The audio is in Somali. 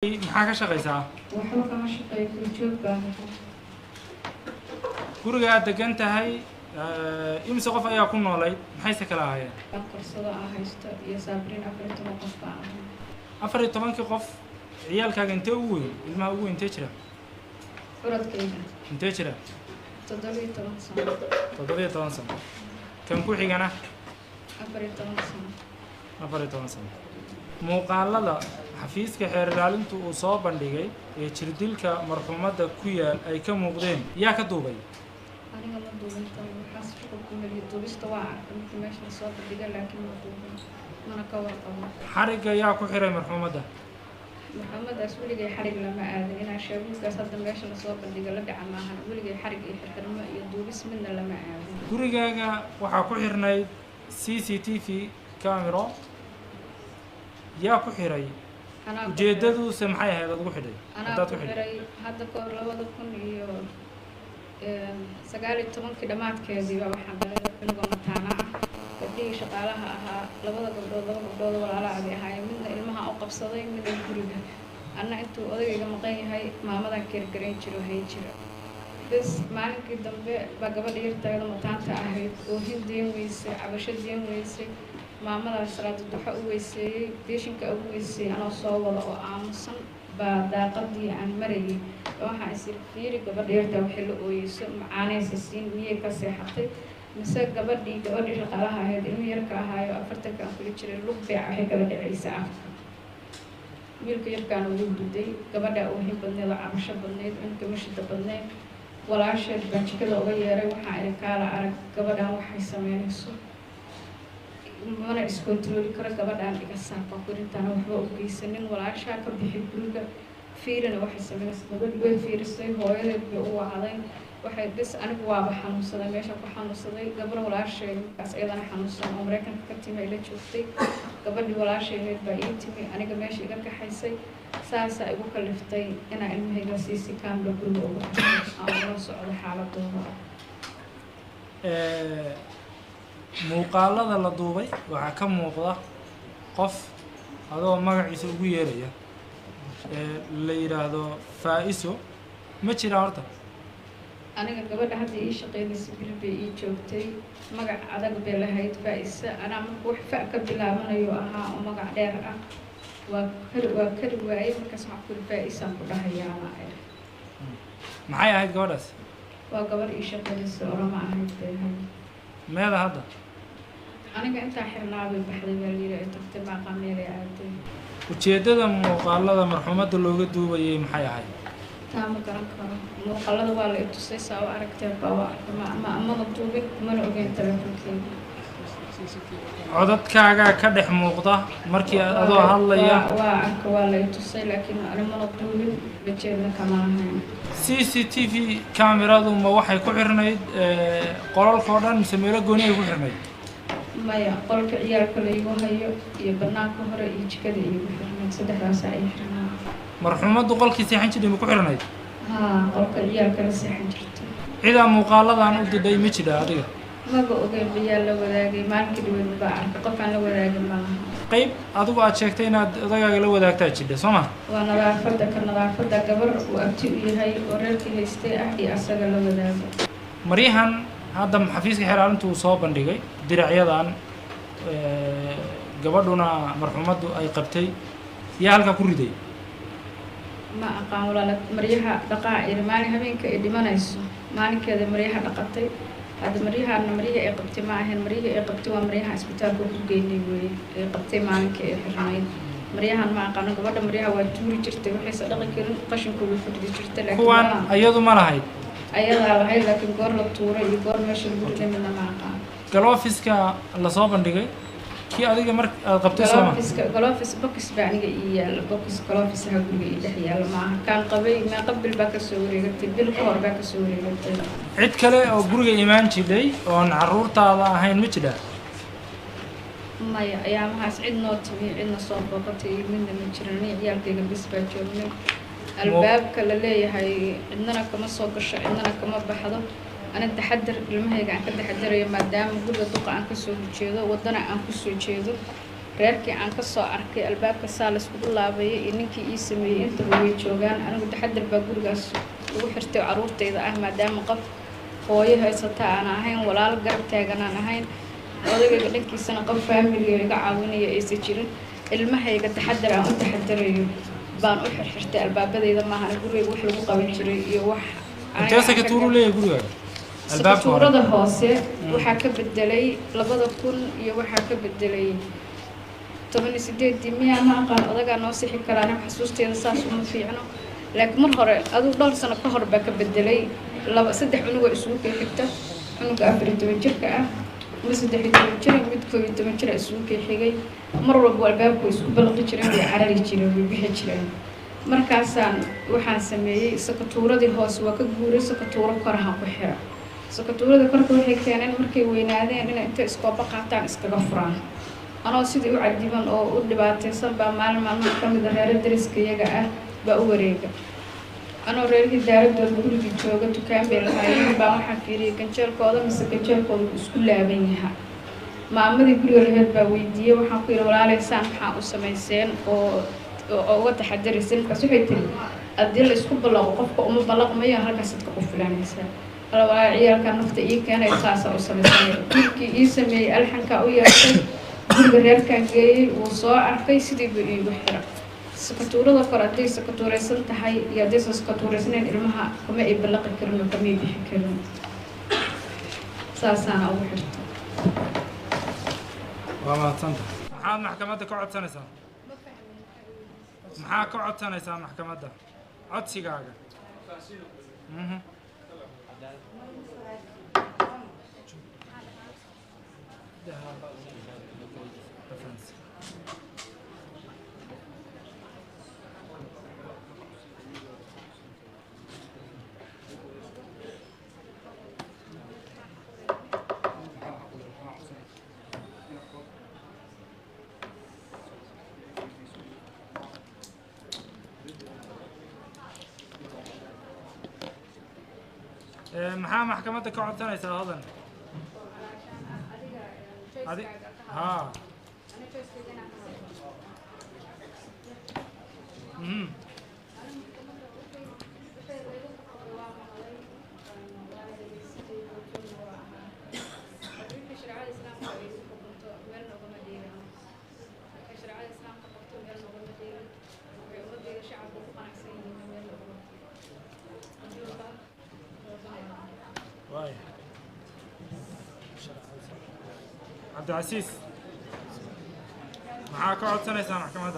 maxaa ka shaqaysaa? Waxba kama shaqeeyo joog baan Guriga aad degan tahay imisa qof ayaa ku noolay maxayse kala ahaayeen? korsada aan haysto iyo Sabriin 14 qof baan ahay. 14 qof ciyaalkaaga intee ugu weyn? Ilmaha ugu weyn intee jira? Uradkayga Intee jira? 17 sano. 17 sano. Kan ku xigana 14 sano. 14 sano. Muuqaalada xafiiska xeer ilaalintu uu soo bandhigay ee jirdilka marxuumadda ku yaal ay ka muuqdeen yaa ka duubay? Aniga ma duubinta waxaas shaqo ku meel duubista waa arkay meesha soo bandhigay laakiin ma duubin mana ka warqabo. Xariga yaa ku xiray marxuumadda? Maxamadaas weligay xarig lama aadin inaa sheegukaas hadda meesha la soo bandhigay la dhaca maahan weligay xarig iyo xirxirmo iyo duubis midna lama aadin. Gurigaaga waxaa ku xirnayd CCTV camera yaa ku xiray? ujeedadu se maxay ahayd ugu xidhay? Anaa ku xiray hadda ka hor 2019 dhamaadkeedii waxaan galay cunuga mataana ah gabdhihii shaqaalaha ahaa laba gabdhood walaala abi ahaayeen midna ilmaha u qabsaday midna guriga anna intuu odayga maqan yahay maamadan keergareyn jiro hay jiro bas maalinkii dambe baa gabadha yartayda mataanta ahayd oo hindiyan weysay cabashadiyan weysay maamadaas salaad duxa u weyseeyay beeshinka ugu weyseeyay anoo soo wada oo aamusan baa daaqadii aan marayay waxaan isir fiiri gabadha yarta wixii la ooyeyso macaanaysa siin miyay ka seexatay mise gabadhii shaqaalaha ahayd ilmo yarka ahaayo 40 aan kula jiray lug beec waxay kala dhacaysa afka wiilka yarkaan ugu guday gabadha oo hin badneed oo cabasho badneed cunka mashida badneed walaasheed baan jikada uga yeeray waxaan idin kaala arag gabadhaan waxay sameynayso mana iskontarooli karo gabadhaan iga saarka kurintaana waxba u geysanin walaashaa ka bixi guriga fiirina waxay sameynaysa gabadh way fiirisay hooyadeed bay u wacday waxay bis anigu waaba xanuunsaday meesha ku xanuunsaday gabar walaashay markaas iyadana xanuunsan oo Mareykanka ka timi la joogtay gabadhii walaasheed baa ii timi aniga meesha iga kaxaysay saasa igu kaliftay inaan ilmahayga siisi kaamla guriga ugu aan la socdo xaaladooda muuqaalada la duubay waxaa ka muuqda qof adoo magaciisa ugu yeeraya la yiraahdo Faiso ma jira horta aniga gabadha hadda ii shaqeynaysa bilbay ii joogtay magac adag bay lahayd Faisa anaa marka wax fa ka bilaabanayo ahaa oo magac dheer ah waa kari waayay markaas waxaan ku Faisa ku dhahayaa maxay ahayd gabadhaas? waa gabar ii shaqeynaysa oroma ahayd meeda hadda aniga intaa xirnaa bay baxday baa la yiri tagtay maaqa meel ay aaday ujeedada muuqaalada marxuumadda looga duubayay maxay ahayd? taama garan karo muuqaalada waa la tusay saa oo aragtay baa ma duubay mana ogeyn telefonkeeda codadkaaga ka dhex muuqda markii adoo hadlaya waa la tusay laakiin ani ma duubin bajeedna kama ahayn CCTV kameradu ma waxay ku xirnayd qolalka oo dhan mise meelo gooni ay ku xirnayd? maya qolka ciyaalka la igu hayo iyo banaanka hore iyo jikada igu xirnayd saddexdaas ay xirnaa marxuumaddu qolkii seexan jirtay ma ku xirnayd? qolka ciyaalka la seexan jirtay ciidan muuqaaladan u diday ma jira adiga? maba ogeyn biyaa la wadaagay maalinkii dhaweyd baa arkay qofaan la wadaagin maaha qayb adigu aad sheegtay inaad odagaaga la wadaagtaa jidha soo ma? waa nadaafadda gabar uu abti u yahay oo reerkii haystay ah iyo asaga la wadaago maryahan hadda xafiiska xeer ilaalintu uu soo bandhigay diracyadan gabadhuna marxuumaddu ay qabtay yaa halka ku riday? ma aqaan walaal maryaha dhaqaa maalin habeenka ay dhimanayso maalinkeeda maryaha dhaqatay hadda maryahaana maryaha ay qabtay ma ahayn maryaha ay qabtay waa maryaha isbitaalka ku geynay weeye ay qabtay maalinka ay xirnayd maryahan ma aqaan gabadha maryaha waa tuuri jirtay waxaysa dhaqi karin qashinka ugu fadhi jirtay laakiin kuwan ayadu ma lahayd ayadaa lahayd laakiin goor la tuuray iyo goor meesha lagu riday midna ma aqaan galoofiska la soo bandhigay kii adiga mar aad qabtay soo ma? galoofis box baa aniga ii yaala box galoofis ha guriga ii dhex yaala maaha kaan qabay ma qabil baa ka soo wareegatay bil ka hor baa ka soo wareegatay cid kale oo guriga imaan jiray oon carruurtaada ahayn ma jira? maya ayaamahaas cid noo timi cidna soo booqatay midna ma jiran aniga ciyaalkayga bis baa joognay albaabka la leeyahay cidnana kama soo gasho cidnana kama baxdo أنا التحدر المهيج عن كده حدر يوم قدام جود الدقة عن كسر جيده ودنا عن كسر جيده reerkii aan ka soo arkay albaabka saa layskugu laabayay iyo ninkii ii sameeyey intaba way joogaan anigu taxadar baa gurigaas ugu xirtay carruurtayda ah maadaama qof hooyo haysata aan ahayn walaal garab taagan aan ahayn odagayga dhankiisana qof faamiliga iga caawinaya aysan jirin ilmahayga taxadar aan u taxadarayo baan u xirxirtay albaabadayda maahan gurigayga wax lagu qaban jiray iyo wax sakatuurada hoose waxaa ka bedelay 2000 iyo waxaa ka bedelay 18 miyaan ma aqaan odagaa noo sixi karaa aniga xasuusteeda saas uma fiicno laakiin mar hore aduu dhowr sano ka hor baa ka bedelay 3 cunugoo isugu kay xigta cunuga 14 jirka ah mid 13 jir mid 12 jir isugu kay xigay mar walba albaabku isku balqi jireen way carari jireen way bixi jireen markaasaan waxaan sameeyey sakatuuradii hoose waa ka guuray sakatuuro koraha ku xira sakatuurada korka waxay keeneen markay weynaadeen inay inta iskooba qaataan iskaga furaan anoo sidii u cadiban oo u dhibaataysan baa maalin maalmaha ka mid ah reer dariska iyaga ah baa u wareega anoo reerkii daaradooda gurigii jooga dukaan bay lahaayeen baa waxaan fiiriyey ganjeelkooda mise ganjeelkooda isku laaban yaha maamadii guriga laheed baa weydiiyey waxaan ku yidhi walaalaysaan maxaa u samayseen oo uga taxadaraysa markaas waxay tiri haddii la isku ballaqo qofka uma ballaqmayo halkaas dadka ku filanaysaa alawaa ciyaalka nafta ii keenay saasa u samaysay wiilkii ii sameeyey alxankaa u yeeshay guriga reerkaan geeyey wuu soo arkay sidii buu iigu xira sakatuurada kor hadday sakatuuraysan tahay iyo haddaysan sakatuuraysnayn ilmaha kuma ay ballaqi karin oo kamay bixi karin saasaana ugu xirta waa mahadsanta maxaad maxkamadda ka codsanaysaa maxaa ka codsanaysaa maxkamadda codsigaaga maxaa maxkamadda ka codsanaysaa hodan ها عبد العزيز معاك عود سنة محكمة